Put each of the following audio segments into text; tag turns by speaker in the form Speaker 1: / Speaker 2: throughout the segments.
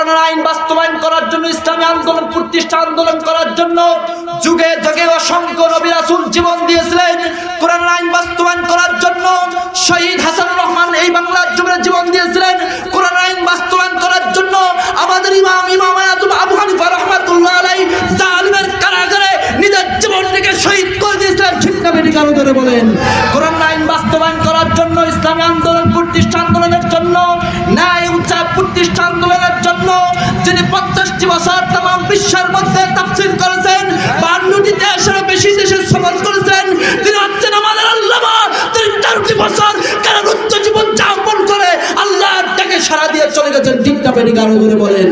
Speaker 1: কোরআনের আইন বাস্তবায়ন করার জন্য, ইসলামী আন্দোলন প্রতিষ্ঠা আন্দোলন করার জন্য যুগে যুগে অসংখ্য নবী রাসূল জীবন দিয়েছিলেন। কোরআনের আইন বাস্তবায়ন করার জন্য শহীদ হাসানুর রহমান এই বাংলার জমিনে জীবন দিয়েছিলেন। কোরআনের আইন বাস্তবায়ন করার জন্য আমাদের ইমাম আযম আবু হানিফা রাহমাতুল্লাহ আলাইহি জালিমের কারাগারে নিজের জীবনটাকে শহীদ করে দিয়েছিলেন। ঠিক না বেটি কারো ধরে বলেন। কোরআনের আইন বাস্তবায়ন করার জন্য, ইসলামী আন্দোলন প্রতিষ্ঠা আন্দোলনের জন্য, ন্যায় ইনসাফ প্রতিষ্ঠা আন্দোলনের জন্য যিনি 50টি বছর तमाम বিশ্বের মধ্যে তাফসীর করেছেন, 52টি দেশের বেশি দেশে সফর করেছেন, তিনি হচ্ছেন আমাদের আল্লামা। তিনি 4টি বছর কারারুদ্ধ জীবন যাপন করে আল্লাহর ডাকে সাড়া দিয়ে চলে গেছেন। ঠিক না বেটি কারো ধরে বলেন।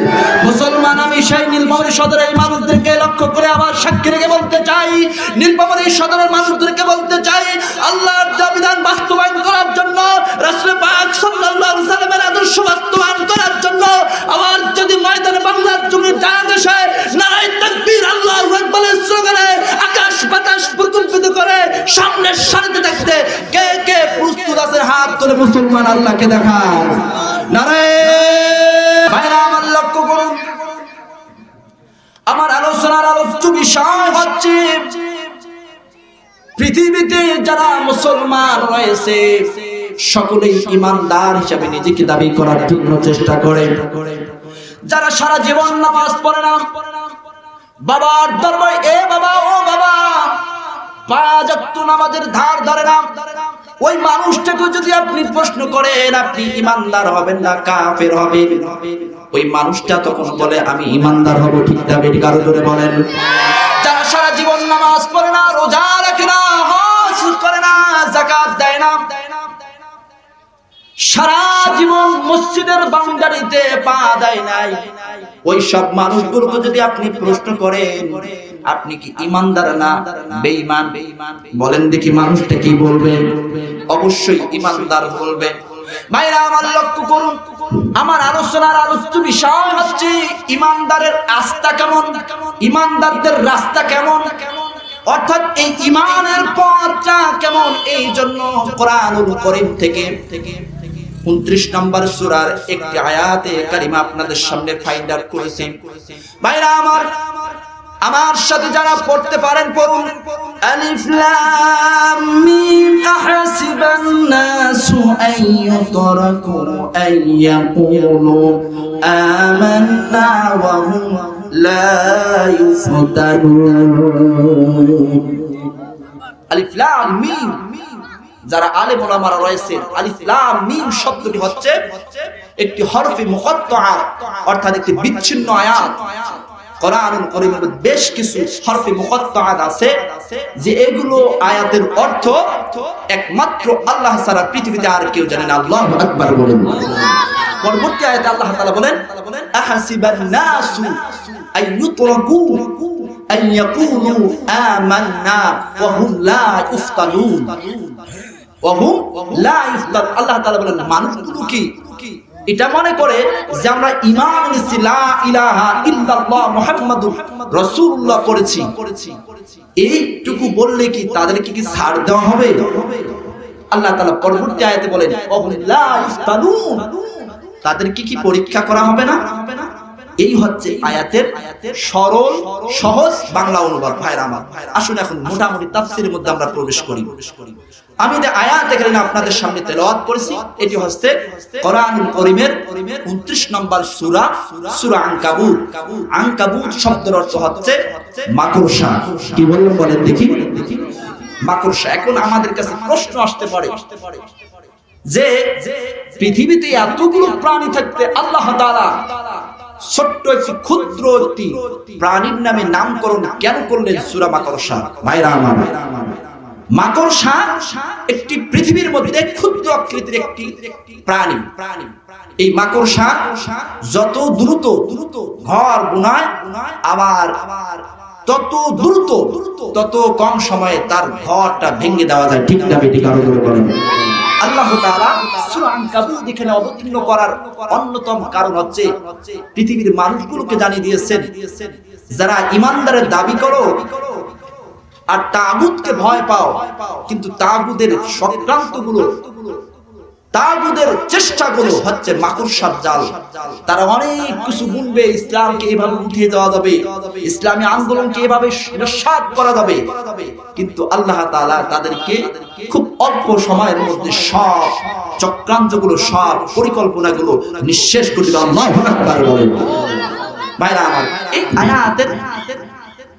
Speaker 1: মুসলমান, আমি সেই নীলফামারী সদরের এই মানুষদেরকে লক্ষ্য করে আবার সাক্ষী রেখে বলতে চাই, নীলফামারী সদরের মানুষদেরকে বলতে চাই, আল্লাহর বিধান বাস্তবায়ন করার জন্য, রাসূল পাক সাল্লাল্লাহু আলাইহি সাল্লামের আদর্শ বাস্তবায়ন করার জন্য আবার যদি ময়দানে বাংলার জমিনে জানাজ আসে, নারায়ে তাকবীর আল্লাহু আকবারের স্লোগানে আকাশ বাতাস প্রকম্পিত করে সামনের সারিতে থাকতে কে কে প্রস্তুত আছে হাত তুলে মুসলমান আল্লাহকে দেখান। নারায়ে ভাইরা আমার লক্ষ্য করুন, আমার আলোচনার আলোচ্য বিষয় হচ্ছে পৃথিবীতে যারা মুসলমান রয়েছে সকলেই ঈমানদার হিসেবে নিজেকে দাবি করার জন্য চেষ্টা করে। যারা সারা জীবন নামাজ পড়ে না, বাবার দরবারে এ বাবা ও বাবা 5 ওয়াক্ত নামাজের ধার ধরে না, ওই মানুষটাকে যদি আপনি প্রশ্ন করেন আপনি ঈমানদার হবেন না কাফের হবেন, ওই মানুষটা তখন বলে আমি ঈমানদার হব। ঠিক না বেটি কারো ধরে বলেন। যারা সারা জীবন নামাজ পড়ে না, রোজা রাখে না, হজ করে না, যাকাত দেয় না, সারা জীবন মসজিদের বাউন্ডারিতে পা দেয় নাই, ওই সব মানুষগুলোকে যদি আপনি প্রশ্ন করেন আপনি কি ঈমানদার না বেঈমান, বলেন দেখি মানুষটা কি বলবে? অবশ্যই ঈমানদার বলবে। ভাইরা আমার লক্ষ্য করুন, আমার আলোচনার আলোচ্য বিষয় হচ্ছে ঈমানদারের আস্থা কেমন, ঈমানদারদের রাস্তা কেমন, অর্থাৎ এই ঈমানের পথটা কেমন। এই জন্য কোরআনুল কারীম থেকে 29 নম্বর সূরার একটি আয়াতে কারিমা আপনাদের সামনে ফাইন্ড আউট করেছি। ভাইরা আমার সাথে যারা পড়তে পারেন পড়ুন। আলিফ লাম মিম আহসিবান নাসু আইয়ুতরাকু আইয়াকুলু আমান্না ওয়া হুম লা ইফতানুন। আলিফ লাম মিম, যারা আলেম ওলামারা রয়েছেন, আলিফ লাম মিম শব্দটি হচ্ছে একটি হরফে মুকাত্তাআ, অর্থাৎ একটি বিচ্ছিন্ন আয়াত। কোরআনুল কারীমের বেশ কিছু হরফে মুকাত্তাআ আছে যে এগুলো আয়াতের অর্থ একমাত্র আল্লাহ ছাড়া পৃথিবীতে আর কেউ জানে না। আল্লাহু আকবার বলেন। পরবর্তী আয়াতে আল্লাহ তাআলা বলেন আহাসিবান নাসু আইয়ুতরাকু আইয়াকুলু আমান্না ওয়া হুম লা ইফতানুন, ওয়া হুম লা ইফতান। আল্লাহ তাআলা বলেন মানুষগুলো কি এটা মনে করে যে আমরা ঈমান এনেছি, লা ইলাহা ইল্লাল্লাহ মুহাম্মাদুর রাসূলুল্লাহ পড়েছি, এইটুকু বললে কি তাদেরকে কি ছাড় দেওয়া হবে? আল্লাহ তাআলা পরবর্তী আয়াতে বলেন ওয়া হুম লা ইফতানুন, তাদেরকে কি পরীক্ষা করা হবে না? এই হচ্ছে আয়াতের সরল সহজ বাংলা অনুবাদ। ভাইরা আমার আসুন এখন মোটামুটি তাফসীরের মধ্যে আমরা প্রবেশ করি। আমি যে আয়াত এখানে আপনাদের সামনে তেলাওয়াত করেছি এটি হচ্ছে কোরআনুল কারীমের 29 নম্বর সূরা, সূরা আনকাবুত। আনকাবুত শব্দের অর্থ হচ্ছে মাকড়সা। কি বললাম বলেন দেখি? মাকড়সা। এখন আমাদের কাছে প্রশ্ন আসতে পারে যে পৃথিবীতে এতগুলো প্রাণী থাকতে আল্লাহ তাআলা ছোট্ট একটি ক্ষুদ্র একটি প্রাণীর নামে নামকরণ কেন করলেন সূরা মাকড়সা? ভাইরা আমার, মাকড়সা একটি পৃথিবীর মধ্যে ক্ষুদ্র আকৃতির একটি প্রাণী। এই মাকড়সা যত দ্রুত ঘর বুনায় আবার তত দ্রুত তত কম সময়ে তার ঘরটা ভেঙে দেওয়া যায়। ঠিক না বেটি কারো বলেন? আল্লাহ তাআলা সূরা আনকাবুত এখানে অবতীর্ণ করার অন্যতম কারণ হচ্ছে পৃথিবীর মানুষগুলোকে জানিয়ে দিয়েছেন যারা ঈমানদারের দাবি করো আর তাগুতকে ভয় পাও, কিন্তু তাগুতের চক্রান্তগুলো তাগুদের চেষ্টাগুলো হচ্ছে মাকড়সার জাল। তারা অনেক কিছু বুনবে, ইসলামকে এভাবে উঠিয়ে দেওয়া যাবে, ইসলামী আন্দোলনকে এভাবে নস্যাৎ করা যাবে, কিন্তু আল্লাহ তাআলা তাদেরকে খুব অল্প সময়ের মধ্যে সব চক্রান্তগুলো, সব পরিকল্পনাগুলো নিঃশেষ করে দিল। আল্লাহু আকবার বলেন। ভাইরা আমার, এই আয়াতের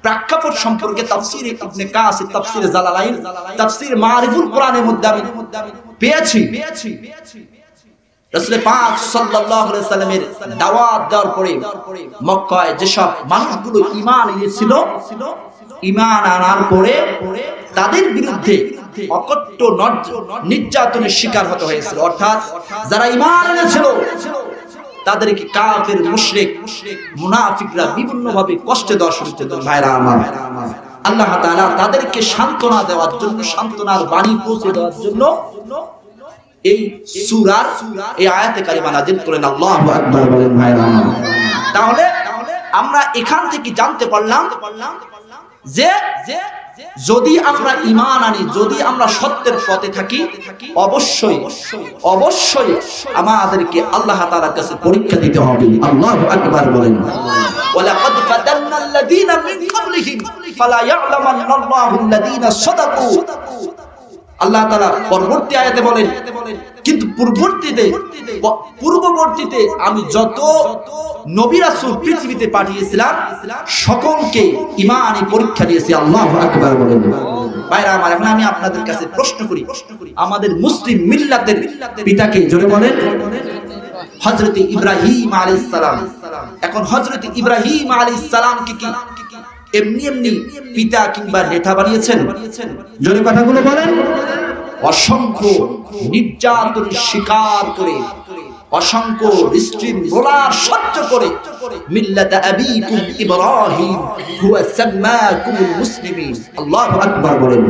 Speaker 1: প্রেক্ষাপট সম্পর্কে তাফসীর ইবনে কাসির, তাফসীর জালালাইন, তাফসীর মারিফুল কোরআনের মধ্যে আমি পেয়েছি রাসূল পাক সাল্লাল্লাহু আলাইহি সাল্লামের দাওয়াত দেওয়ার পরে মক্কায় যেসব মানুষগুলো ঈমান এনেছিল, ঈমান আনার পরে তাদের বিরুদ্ধে অকট্ট নির্যাতনের শিকার হতে হয়েছিল। অর্থাৎ যারা ঈমান এনেছিল তাদেরকে কাফের, মুশরিক, মুনাফিকরা বিভিন্ন ভাবে কষ্টে দেওয়া শুরু করত। ভাইরা আমার, আল্লাহ তাআলা তাদেরকে সান্ত্বনা দেওয়ার জন্য, সান্ত্বনার বাণী পৌঁছে দেওয়ার জন্য এই সূরার এই আয়াতে কারিমা নাযিল করেন। আল্লাহু আকবার বলেন। ভাইরা আমার, তাহলে আমরা এখান থেকে জানতে পারলাম যে যদি আমরা ঈমান আনি, যদি আমরা সত্যের পথে থাকি, অবশ্যই অবশ্যই আমাদেরকে আল্লাহ তাআলার কাছে পরীক্ষা দিতে হবে। আল্লাহু আকবার বলেন। ওয়ালাকাদ ফাতান্নাল্লাযীনা মিন ক্বাবলিহিম ফালা ইয়া'লামান্নাল্লাহু আল্লাযীনা সাদাকু। আল্লাহ তাআলা পরবর্তী আয়াতে বলেন, কিন্তু পূর্ববর্তীতে আমি যত নবী রাসূল পৃথিবীতে পাঠিয়েছিলাম সকলকে ঈমানি পরীক্ষা দিয়েছি। আল্লাহু আকবার বলেন। ভাইরা আমার, এখন আমি আপনাদের কাছে প্রশ্ন করি, আমাদের মুসলিম মিল্লাতের পিতাকে জোরে বলেন। হযরত ইব্রাহিম আলাইহিস সালাম, এখন হযরত ইব্রাহিম আলাইহিস সালামকে কি এমনি এমনি পিতা কিংবা নেতা বানিয়েছেন? জোরে কথাগুলো বলেন। অসংখ্য নির্যাতন স্বীকার করে, অসংখ্য রিস্ট্রিম রোলার সহ্য করে মিল্লাত আবিকুম ইব্রাহিম হুয়া সাম্মাকুমুল মুসলিমিন। আল্লাহু আকবার বলেন।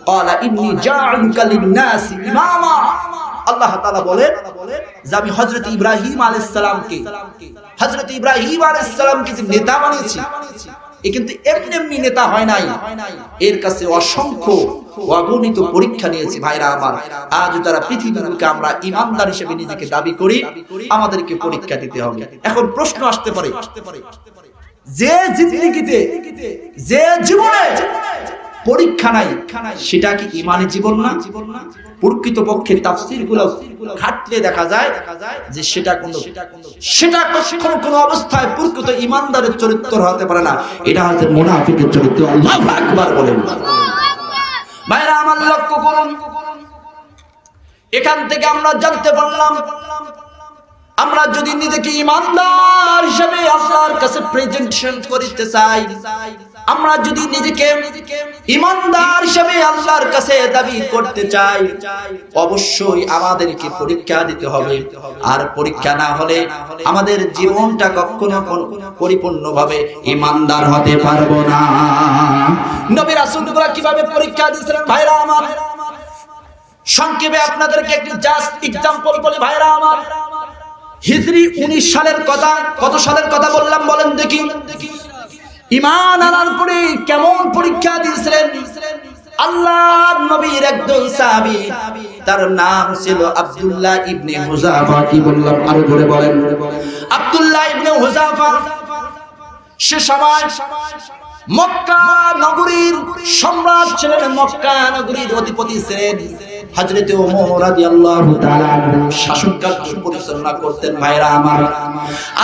Speaker 1: ক্বালা ইন্নী জাআলুকা লিন-নাসি ইমামা। আল্লাহ তাআলা বলেন যে আমি হযরত ইব্রাহিম আলাইহিস সালামকে, হযরত ইব্রাহিম আলাইহিস সালামকে যে নেতা বানিয়েছি, এ কিন্তু এমনি এমনি নেতা হয় নাই, এর কাছে অসংখ্য অগণিত পরীক্ষা নিয়েছি। ভাইরা আমার, আজ যারা পৃথিবীকে আমরা ঈমানদার হিসেবে নিজেকে দাবি করি, আমাদেরকে পরীক্ষা দিতে হবে। এখন প্রশ্ন আসতে পারে, যে জিন্দেগিতে, যে জীবনে পরীক্ষা নাই, সেটা কি ঈমানি জীবন না? প্রকৃতপক্ষে তাফসীরগুলো ঘাটলে দেখা যায় যে সেটা কখনো কোনো অবস্থায় প্রকৃত ঈমানদারের চরিত্র হতে পারে না, এটা হচ্ছে মুনাফিকের চরিত্র। আল্লাহু আকবার বলেন। ভাইরা আমার, লক্ষ্য করুন, এখান থেকে আমরা জানতে পারলাম, আমরা যদি নিজেকে ঈমানদার হিসেবে আল্লাহর কাছে প্রেজেন্টেশন করতে চাই, আমরা যদি নিজেকে ঈমানদার হিসেবে আল্লাহর কাছে দাবি করতে চাই, অবশ্যই আমাদেরকে পরীক্ষা দিতে হবে। আর পরীক্ষা না হলে আমাদের জীবনটা কখনো পরিপূর্ণভাবে ঈমানদার হতে পারবো না। নবী রাসূলরা কিভাবে পরীক্ষা দিয়েছিলেন? ভাইরা আমার, সংক্ষেপে আপনাদেরকে একটি জাস্ট এক্সাম্পল বলি। ভাইরা আমার, হিজরি 19 সালের কথা, কত সালের কথা বললাম বলেন দেখি? ঈমান আনার পরে কেমন পরীক্ষা দিয়েছিলেন? আল্লাহর নবীর একজন সাহাবী, তার নাম ছিল আব্দুল্লাহ ইবনে হুযাফা। কি বললাম? আরো জোরে বলেন। আব্দুল্লাহ ইবনে হুযাফা সে সময় মক্কা নগরীর সম্রাট ছিলেন, মক্কা নগরীর অধিপতি ছিলেন। হযরত ওমর রাদিয়াল্লাহু তাআলা শাসনকার্য পরিচালনা করতেন। ভাইরা আমার,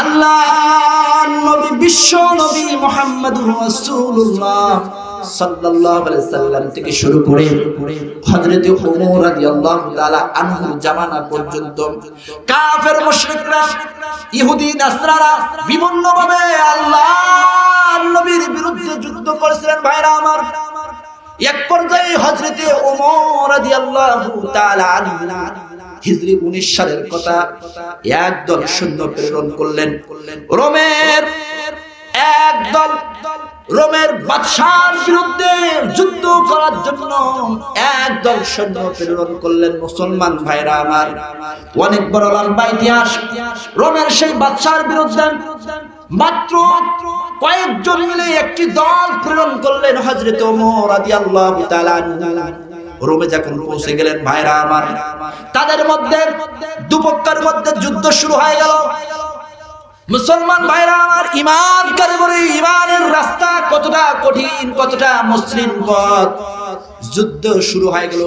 Speaker 1: আল্লাহর নবী, বিশ্ব নবী মুহাম্মদুর রাসূলুল্লাহ সাল্লাল্লাহু আলাইহি সাল্লাম থেকে শুরু করে হযরত ওমর রাদিয়াল্লাহু তাআলা আনহু জামানা পর্যন্ত কাফের মুশরিকরা, ইহুদি নাসরারা বিভিন্ন ভাবে আল্লাহর নবীর বিরুদ্ধে যুদ্ধ করেছিলেন। ভাইরা আমার, এক পর্যায়ে হযরত ওমর রাদিয়াল্লাহু তাআলা আনহু হিজরি 19 সালের কথা, একদল সৈন্য প্রেরণ করলেন। রোমের একদল, রোমের বাদশার বিরুদ্ধে যুদ্ধ করার জন্য একদল সৈন্য প্রেরণ করলেন। মুসলমান ভাইরা আমার, অনেক বড় লম্বা ইতিহাস। রোমের সেই বাদশার বিরুদ্ধে মাত্র কয়েকজন মিলে একটি দল প্রেরণ করলেন হযরত ওমর রাদিয়াল্লাহু তাআলা। রোমে যখন পৌঁছে গেলেন ভাইরা আমার, তাদের মধ্যে দুপক্ষের মধ্যে যুদ্ধ শুরু হয়ে গেল। মুসলমান ভাইরা আমার, ঈমান কারিগরি, ঈমানের রাস্তা কতটা কঠিন, কতটা মসৃণ পথ। যুদ্ধ শুরু হয়ে গেল,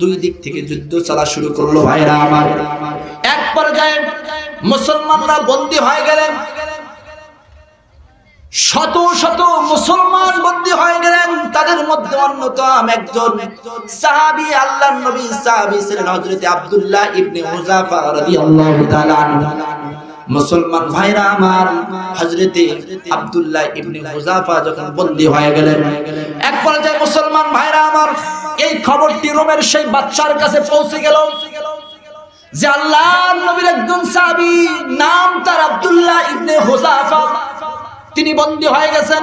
Speaker 1: দুই দিক থেকে যুদ্ধ চলা শুরু করলো ভাইরা আমার। এক পর্যায়ে মুসলমানরা বন্দী হয়ে গেলেন, শত শত মুসলমান বন্দী হয়ে গেলেন। তাদের মধ্যে অন্যতম একজন সাহাবী, আল্লাহর নবী সাহাবী ছিলেন হযরত আব্দুল্লাহ ইবনে হুযাফা রাদিয়াল্লাহু তাআলা আনহু। মুসলমান ভাইরা আমার, হযরতে আব্দুল্লাহ ইবনে হুযাফা যখন বন্দী হয়ে গেলেন, এক পর্যায়ে মুসলমান ভাইরা আমার, এই খবরটি রোমের সেই বাদশার কাছে পৌঁছে গেল যে আল্লাহর নবীর একজন সাহাবী, নাম তার আব্দুল্লাহ ইবনে হুযাফা, তিনি বন্দী হয়ে গেছেন।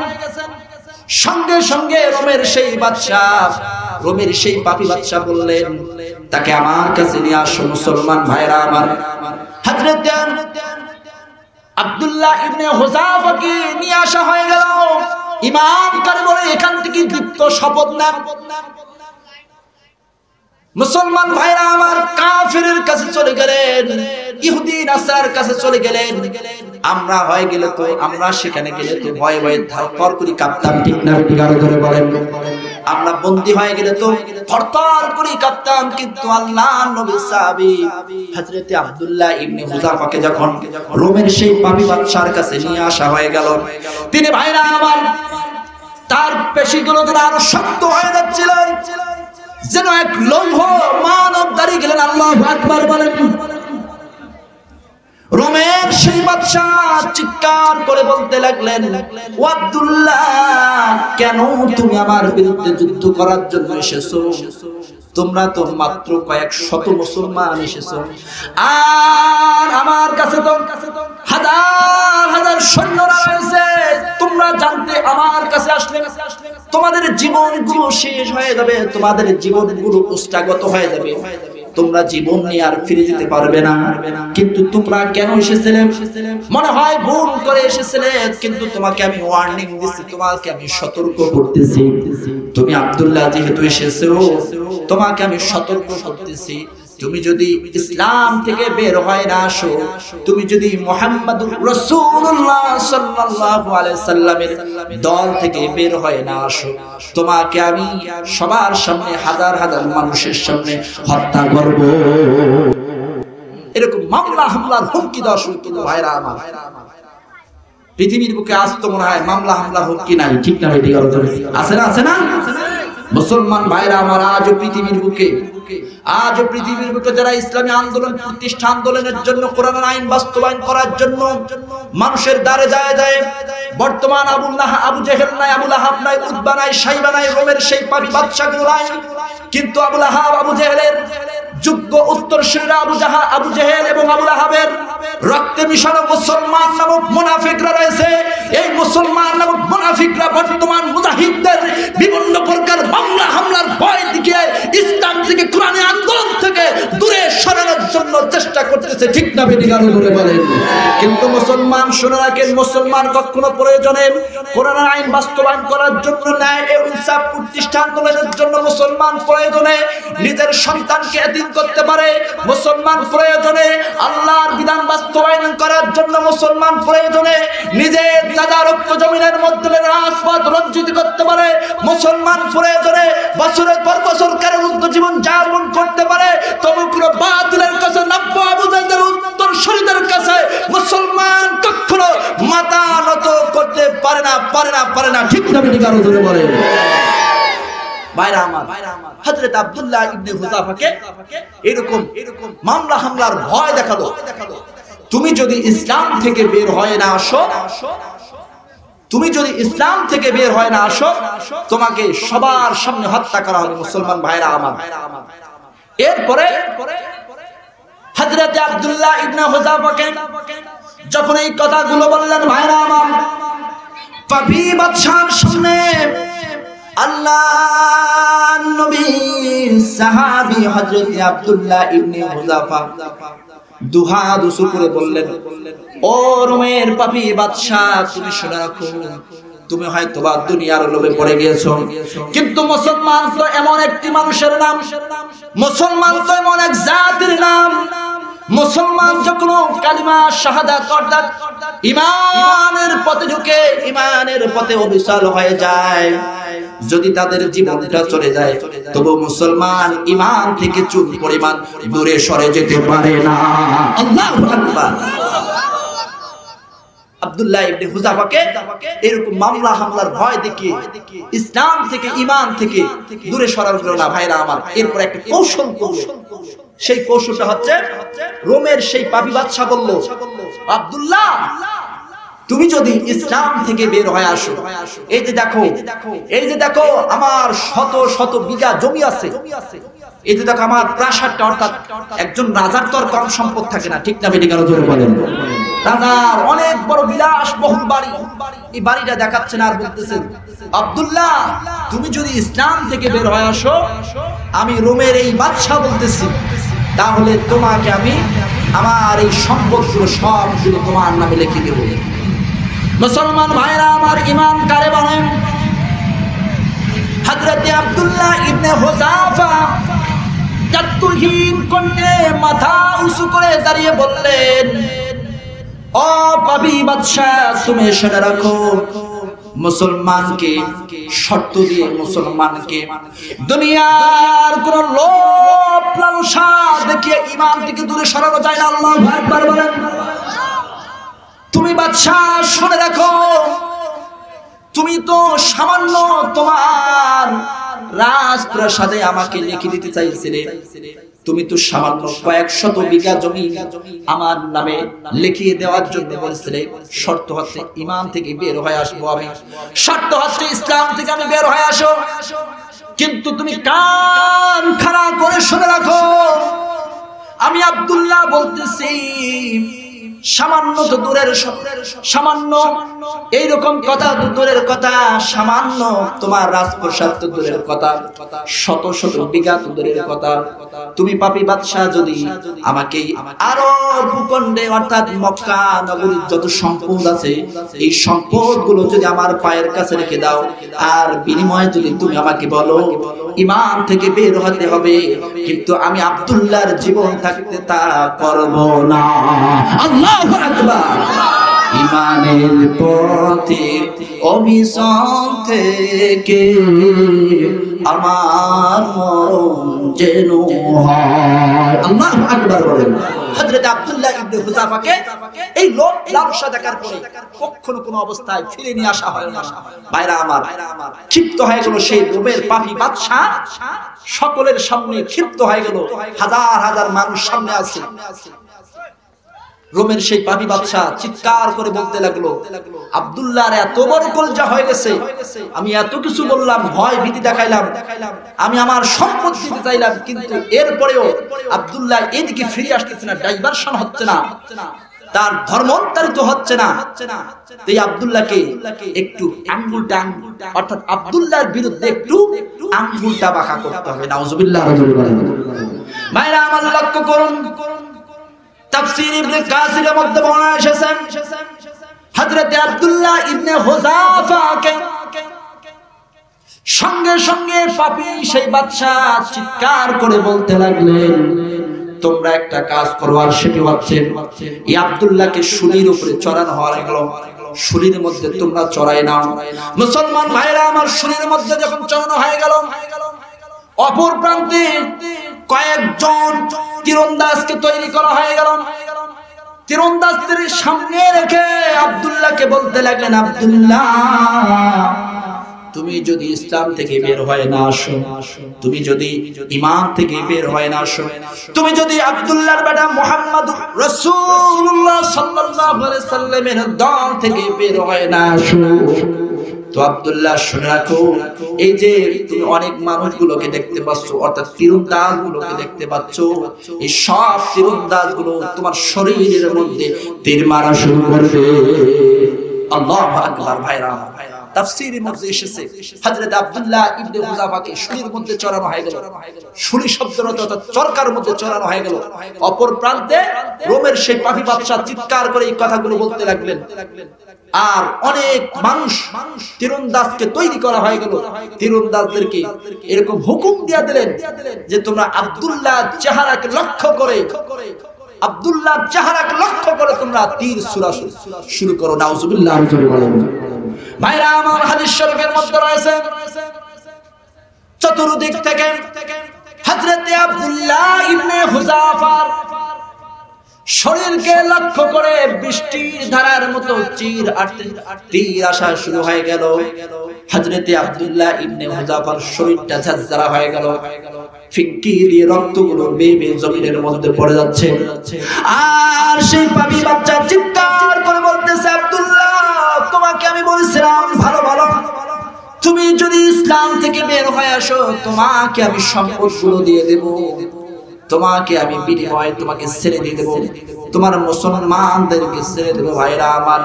Speaker 1: সঙ্গে সঙ্গে রোমের সেই বাদশা, রোমের সেই পাপী বাদশা বললেন, তাকে আমার কাছে নিয়ে আসো। মুসলমান ভাইরা আমার, হযরত আব্দুল্লাহ ইবনে হুযাফাকে নিয়ে আসা হয়ে গেল। ঈমান করে বলে এখান থেকে দীপ্ত শপথ নেন। মুসলমান ভাইরা আমার কাফিরের কাছে চলে গেলেন, ইহুদি নাসার কাছে চলে গেলেন। আমরা হয়ে গেলে তো, আমরা সেখানে গেলে তো ভয়ে ভয়ে থরথর করে কাঁপতাম, ঠিক না? বিগাড় ধরে বলেন। আমরা বন্দী হয়ে গেলে তো থরথর করে কাঁপতাম, কিন্তু আল্লাহর নবী সাহাবী হযরত আব্দুল্লাহ ইবনে হুযাফাকে যখন রোমের সেই পাপী বাদশার কাছে নিয়ে আসা হয়ে গেল, তিনি ভাইরা আমার, তার পেশিগুলো যেন আরো শক্ত হয়ে যাচ্ছিল, যেন এক লৌহ মানব দাঁড়িয়ে গেলেন। আল্লাহু আকবার বলেন। রোমের সেই বাদশা চিৎকার করে বলতে লাগলেন, ও আব্দুল্লাহ, কেন তুমি আমার বিরুদ্ধে যুদ্ধ করার জন্য এসেছো? তোমরা তো মাত্র কয়েক শত মুসলমান এসেছো, আর আমার কাছে তো হাজার হাজার সৈন্যরা রয়েছে। তোমরা জানতে আমার কাছে আসলে তোমাদের জীবনগুলো শেষ হয়ে যাবে, তোমাদের জীবনগুলো উস্তাগত হয়ে যাবে, তোমরা জীবন নিয়ে আর ফিরে যেতে পারবে না। কিন্তু তোমরা কেন এসেছিলে? মনে হয় ভুল করে এসেছিলে, কিন্তু তোমাকে আমি ওয়ার্নিং দিচ্ছি, তোমাকে আমি সতর্ক করতেছি। তুমি আব্দুল্লাহ যেহেতু এসেছো, তোমাকে আমি সতর্ক করতেছি, তুমি যদি ইসলাম থেকে বের হয় না আসো, তুমি যদি মুহাম্মদুর রাসূলুল্লাহ সাল্লাল্লাহু আলাইহি সাল্লামের দল থেকে বের হয় না আসো, তোমাকে আমি সবার সামনে, হাজার হাজার মানুষের সামনে হত্যা করব। এরকম মামলা হামলার হুমকি দেওয়া শুরু করলো ভাইরা আমার। পৃথিবীর বুকে আজ তো মনে হয় মামলা হামলার হুমকি নাই, ঠিক না? আছে না? আছে না? মুসলমান ভাইরা আমার, আজও পৃথিবীর বুকে, আজও পৃথিবীর বুকে যারা ইসলামী আন্দোলন প্রতিষ্ঠা, আন্দোলনের জন্য, কোরআনের আইন বাস্তবায়ন করার জন্য মানুষের দ্বারে যায় যায়, বর্তমান আবু জেহেল নাই, আবু লাহাব নাই, উতবা নাই, শাইবা নাই, রোমের সেই পাপী বাদশাগুলো নাই, কিন্তু আবু লাহাব, আবু জেহেলের যোগ্য উত্তরসূরিরা আবু জেহেল এবং আবু লাহাবের রক্তে মিশানো মুসলমান নামক মুনাফিকরা রয়েছে। এই মুসলমান নামক মুনাফিকরা বর্তমান মুজাহিদদের বিভিন্ন প্রকার মামলা হামলার ভয় দিকে ইসলাম থেকে, কোরআনের আন্দোলন থেকে দূরে সরানোর জন্য চেষ্টা করতেছে, ঠিক না? বেদিগান করে বলেন। কিন্তু মুসলমান শুনে রাখেন, মুসলমান কখনো প্রয়োজনে কোরআনের আইন বাস্তবায়ন করার জন্য, ন্যায় ও ইনসাফ প্রতিষ্ঠা আন্দোলনের জন্য মুসলমান প্রয়োজনে নিজের সন্তানকে এতিম করতে পারে। মুসলমান প্রয়োজনে আল্লাহর বিধান বাস্তবায়ন করার জন্য, মুসলমান প্রয়োজনে নিজের দাদা রক্ত জমিনের মধ্যে রাজপথ রঞ্জিত করতে পারে। মুসলমান প্রয়োজনে বছরের পর বছর কারারুদ্ধ জীবন যাপন করতে পারে। তবু কোনো বাতিলের কাছে, নব্য আবু জাহেলের উত্তরসূরিদের কাছে মুসলমান কখনো মাথা নত করতে পারে না, পারে না, পারে না, ঠিক না? বেদিগান ধরে বলে ভাইরা আমার, হযরত আব্দুল্লাহ ইবনে হুযাফাকে এরকম মামলা হামলার ভয় দেখালো। তুমি যদি ইসলাম থেকে বের হয় না আসো, তুমি যদি ইসলাম থেকে বের হয় না আসো, তোমাকে সবার সামনে হত্যা করা হবে। মুসলমান ভাইরা আমার, এরপরে হযরত আব্দুল্লাহ ইবনে হুযাফাকে যখন এই কথাগুলো বললেন, ভাইরা আমার, পাপী বাদশার সামনে আল্লাহর নবী সাহাবী হযরত আব্দুল্লাহ ইবনে হুযাফা দুহাত উঁচু করে বললেন, ও রোমের পাপী বাদশা, তুমি শুনে রাখো, তুমি হয়তোবা দুনিয়ার লোভে পড়ে গিয়েছো, কিন্তু মুসলমান তো এমন একটি মানুষের নাম, মুসলমান তো এমন এক জাতির নাম, মুসলমান যখন কালিমা শাহাদাত অর্থাৎ ঈমানের পথে ঢুকে, ঈমানের পথে অবিচল হয়ে যায়, যদি তাদের জীবনটা চলে যায়, তবু মুসলমান ঈমান থেকে চুল পরিমাণ দূরে সরে যেতে পারে না। আল্লাহু আকবার। আব্দুল্লাহ ইবনে হুযাফাকে এরকম মামলা হামলার ভয় দেখিয়ে ইসলাম থেকে, ঈমান থেকে দূরে সরানো না ভাইরা আমার। এরপর একটা কৌশল করল, সেই কৌশলটা হচ্ছে রোমের সেই পাপী বাদশা বলল, আব্দুল্লাহ তুমি যদি ইসলাম থেকে বের হয়ে আসো, এই যে দেখো আমার শত শত বিঘা জমি আছে, এই যে দেখো আমার প্রাসাদটা, অর্থাৎ একজন রাজার তো আর কম সম্পদ থাকে না, ঠিক না বেটি কেন ধরে বলেন? রাজার অনেক বড় বিলাসবহুল বাড়ি, এই বাড়িটা দেখাচ্ছেন আর বলতেছেন, আব্দুল্লাহ তুমি যদি ইসলাম থেকে বের হয়ে আসো, আমি রোমের এই বাদশা বলতেছি, তাহলে তোমাকে আমি আমার এই সম্পদগুলো সবগুলো তোমার নামে লিখে দেব। মুসলমান ভাইরা আমার, ঈমান কারে বানায়? হযরত আব্দুল্লাহ ইবনে হুযাফা জাতুহীন কন্যে মাথা উঁচু করে দাঁড়িয়ে বললেন, ও পাপী বাদশা, তুমি শুনে রাখো, মুসলমানকে শর্ত দিয়ে, মুসলমানকে দুনিয়ার কোন লোভ লালসা দেখিয়ে ঈমান থেকে দূরে সরানো যায় না। আল্লাহু আকবার বলেন। তুমি বাদশা শুনে রাখো, তুমি তো সামান্য তোমার রাজপ্রাসাদে আমাকে লিখে দিতে চাইছিলে, তুমি তো সামান্য কয়েক শত বিঘা জমি আমার নামে লিখিয়ে দেওয়ার জন্য বলছিলে। শর্ত হচ্ছে ঈমান থেকে বের হয়ে আসবো আমি, শর্ত হচ্ছে ইসলাম থেকে আমি বের হয়ে আসো। কিন্তু তুমি কান খাড়া করে শুনে রাখো, আমি আব্দুল্লাহ বলতেছি, সামান্য তো দূরের, সামান্য এইরকম কথা তো দূরের কথা, সামান্য তোমার রাজপ্রাসাদ তো দূরের কথা, শত শত বিঘা তো দূরের কথা, তুমি পাপী বাদশা যদি আমাকে আরো ভূখণ্ডে অর্থাৎ মক্কা নগরীর যত সম্পদ আছে, এই সম্পদ গুলো যদি আমার পায়ের কাছে রেখে দাও, আর বিনিময়ে যদি তুমি আমাকে বলো ঈমান থেকে বের হতে হবে, কিন্তু আমি আব্দুল্লাহর জীবন থাকতে তা করব না। আল্লাহু আকবার। ঈমানের পথে অবিচল থেকে আমার মরণ যেন হয়। আল্লাহু আকবার বলেন। হযরত আব্দুল্লাহ ইবনে হুযাফাকে এই লোভ লালসা দেখার পরে কখনো কোনো অবস্থায় ফিরে নিয়ে আসা হয় না। ভাইরা আমার, ক্ষিপ্ত হয়ে গেল সেই রোমের পাপী বাদশা, সকলের সামনে ক্ষিপ্ত হয়ে গেল, হাজার হাজার মানুষ সামনে আছে। রোমের সেই পাপী বাদশা চিৎকার করে বলতে লাগলো, আব্দুল্লাহর এত বড় কলজা হয়ে গেছে, আমি এত কিছু বললাম, ভয় ভীতি দেখাইলাম, আমি আমার সম্পদ দিতে চাইলাম, কিন্তু এরপরেও আব্দুল্লাহ এদিকে ফিরে আসতেছে না, ডাইভারশন হচ্ছে না, তার ধর্মান্তরিত হচ্ছে না। এই আব্দুল্লাহকে একটু আঙ্গুলটা, অর্থাৎ আব্দুল্লাহর বিরুদ্ধে একটু আঙ্গুলটা বাঁকা করতে হবে। নাউজুবিল্লাহ। ভাইরা আমার, লক্ষ্য করুন, তাফসীর ইবনে কাসিরের মধ্যে বর্ণনা এসেছে, হযরত আব্দুল্লাহ ইবনে হুযাফাকে সঙ্গে সঙ্গে পাপী সেই বাদশা চিৎকার করে বলতে লাগলেন, তোমরা একটা কাজ করো, আর সেটি হচ্ছে এই আব্দুল্লাহকে শুলির উপরে চড়ানো হয়ে গেল, শুলির মধ্যে তোমরা চড়াই নাও। মুসলমান ভাইরা আমার, শুলির মধ্যে যখন চড়ানো হয়ে গেল, অপর প্রান্তে কয়েকজন তীরন্দাজকে তৈরি করা হয়ে গেল। তীরন্দাজদের সামনে রেখে আব্দুল্লাহকে বলতে লাগলেন, আব্দুল্লাহ তুমি যদি ইসলাম থেকে বের হয়ে না আসো, তুমি যদি ঈমান থেকে বের হয়ে না আসো, তুমি যদি আব্দুল্লাহর বেটা মুহাম্মদ রাসূলুল্লাহ সাল্লাল্লাহু আলাইহি সাল্লামের দল থেকে বের হয়ে না আসো, তো আব্দুল্লাহ শুনে রাখো, এই যে তুমি অনেক মানুষগুলোকে দেখতে পাচ্ছ, অর্থাৎ তীরন্দাজগুলোকে দেখতে পাচ্ছ, এই সব তীরন্দাজগুলো তোমার শরীরের মধ্যে তীর মারা শুরু করবে। আল্লাহু আকবার। ভাইরা, তাফসীরের মধ্যে এসেছে হযরত আব্দুল্লাহ ইবনে হুযাফাকে শুলির মধ্যে চড়ানো হয়ে গেল। শুলি শব্দের অর্থ চরকার মধ্যে চড়ানো হয়ে গেল। অপর প্রান্তে রোমের সেই পাপী বাদশা চিৎকার করে এই কথাগুলো বলতে লাগলেন। আর অনেক মানুষ তীরন্দাজকে তৈরি করা হয়ে গেল। তীরন্দাজদেরকে এরকম হুকুম দিয়ে দিলেন যে তোমরা আব্দুল্লাহ চেহারাকে লক্ষ্য করে আব্দুল্লাহ চেহারাকে লক্ষ্য করে তোমরা তীর ছোড়া শুরু করো। নাউজুবিল্লাহ। ভাইরা আমার, হাদিস শরীফের মধ্যে রয়েছে চতুর্দিক থেকে হযরত আব্দুল্লাহ ইবনে হুযাফার শরীরকে লক্ষ্য করে বৃষ্টির ধারার মতো তীর আসা শুরু হয়ে গেল। হযরত আব্দুল্লাহ ইবনে হুযাফার শরীরটা ঝরঝরা হয়ে গেল। ফিক্কি দিয়ে রক্তগুলো বেয়ে বেয়ে জমিনের মধ্যে পড়ে যাচ্ছে। আর সেই পাপী বাচ্চা চিৎকার করে বলতেছে, আব্দুল্লাহ তোমাকে আমি বলেছিলাম ভালো ভালো, তুমি যদি ইসলাম থেকে বের হয়ে আসো তোমাকে আমি সম্পদগুলো দিয়ে দেব, তোমাকে আমি বিনিময়ে তোমাকে ছেড়ে দিয়ে দেব, তোমার মুসলমানদেরকে ছেড়ে দেব। ভাইরা আমার,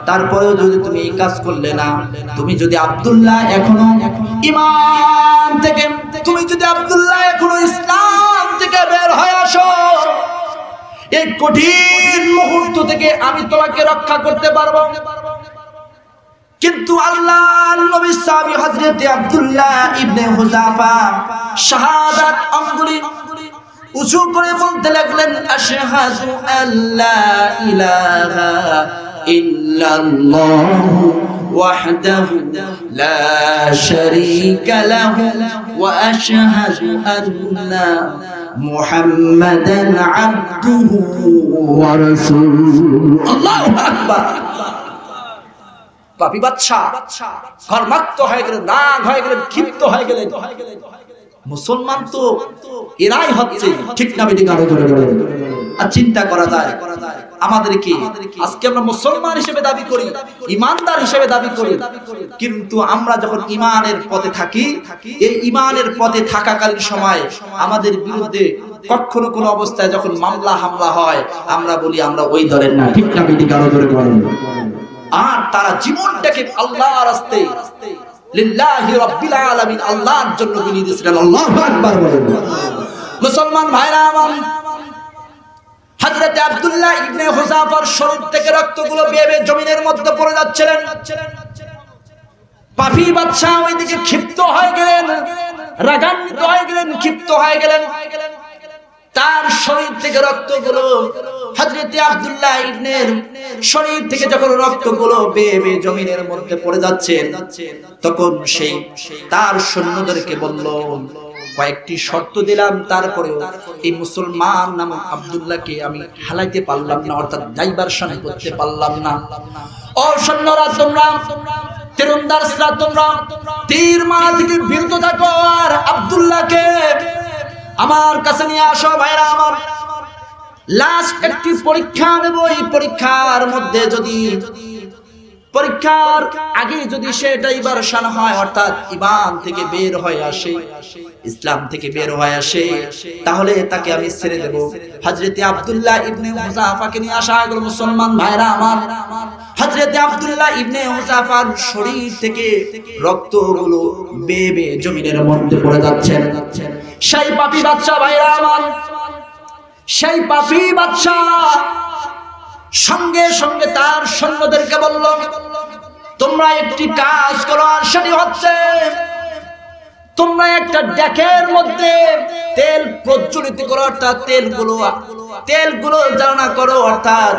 Speaker 1: তারপরেও যদি তুমি এই কাজ করলে না, তুমি যদি আব্দুল্লাহ এখনো ঈমান থেকে, তুমি যদি আব্দুল্লাহ এখনো ইসলাম থেকে বের হয়ে আসো, এই কঠিন মুহূর্ত থেকে আমি তোমাকে রক্ষা করতে পারবো। কিন্তু আল্লাহর নবী সাহাবী হযরত আব্দুল্লাহ ইবনে হুযাফা শাহাদাত আঙ্গুলি উঁচু করে বলতে লাগলেন, আশহাদু আল্লা ইলাহা ইল্লাল্লাহু ওয়াহদাহু লা শারীকা লাহু ওয়া আশহাদু আন্না মুহাম্মাদান আবদুহু ওয়া রাসূলুহু। আল্লাহু আকবার। পাপী বাদশা ঘরমাক্ত হয়ে গেলেন, রাগ হয়ে গেলেন, ক্ষিপ্ত হয়ে গেলেন। মুসলমান তো এরাই হচ্ছে, ঠিক না বেঠিক? আর চিন্তা করা যায় আমাদেরকে আজকে আমরা মুসলমান হিসেবে দাবি করি, ইমানদার হিসেবে দাবি করি, কিন্তু আমরা যখন ইমানের পথে থাকি, এই ইমানের পথে থাকাকালীন সময় আমাদের বিরুদ্ধে কখনো কোনো অবস্থায় যখন মামলা হামলা হয় আমরা বলি আমরা ওই দলের না, ঠিক না বেঠিক? আর তারা জীবনটাকে আল্লাহর রাস্তায় লিল্লাহি রাব্বিল আলামিন আল্লাহর জন্য বিলিয়ে দিয়েছিলেন। আল্লাহু আকবার বলেন। মুসলমান ভাইরা আমার, হযরত আব্দুল্লাহ ইবনে হুযাফার শরীর থেকে রক্তগুলো বেয়ে বেয়ে জমিনের মধ্যে পড়ে যাচ্ছিলেন। পাপী বাদশা ওইদিকে ক্ষিপ্ত হয়ে গেলেন, রাগান্বিত হয়ে গেলেন, ক্ষিপ্ত হয়ে গেলেন। তার শরীর থেকে রক্তগুলো, হযরত আব্দুল্লাহ ইবনের শরীর থেকে যখন রক্তগুলো বেয়ে বেয়ে জমিনের মধ্যে পড়ে যাচ্ছে, তখন সেই তার সৈন্যদেরকে বলল, কয়েকটি শর্ত দিলাম, তারপরেও এই মুসলমান নামক আব্দুল্লাহকে আমি হালাইতে পারলাম না, অর্থাৎ ডাইভারশন করতে পারলাম না। ও সৈন্যরা, তোমরা তীরন্দাজরা, তোমরা তীর মারা থেকে বিরত থাকো আর আব্দুল্লাহকে আমার কাছে নিয়ে আসো। ভাইরা আমার, লাস্ট একটি পরীক্ষা নেব। এই পরীক্ষার মধ্যে যদি পরীক্ষার আগে যদি সে ডাইভারশন হয়, অর্থাৎ ঈমান থেকে বের হয়ে আসে, ইসলাম থেকে বের হয়ে আসে, তাহলে তাকে আমি ছেড়ে দেব। হযরত আব্দুল্লাহ ইবনে হুযাফাকে নিয়ে আসা হলো। মুসলমান ভাইরা আমার, হযরত আব্দুল্লাহ ইবনে হুযাফার শরীর থেকে রক্তগুলো বেয়ে বেয়ে জমিনের মধ্যে পড়ে যাচ্ছে। সেই পাপী বাদশা, ভাইরা আমার, সেই পাপী বাদশা সঙ্গে সঙ্গে তার সৈন্যদেরকে বলল, তোমরা একটি কাজ করো, আর সেটি হচ্ছে তোমরা একটা ডেকের মধ্যে তেল প্রজ্বলিত করো, অর্থাৎ তেলগুলো জ্বালানা করো, অর্থাৎ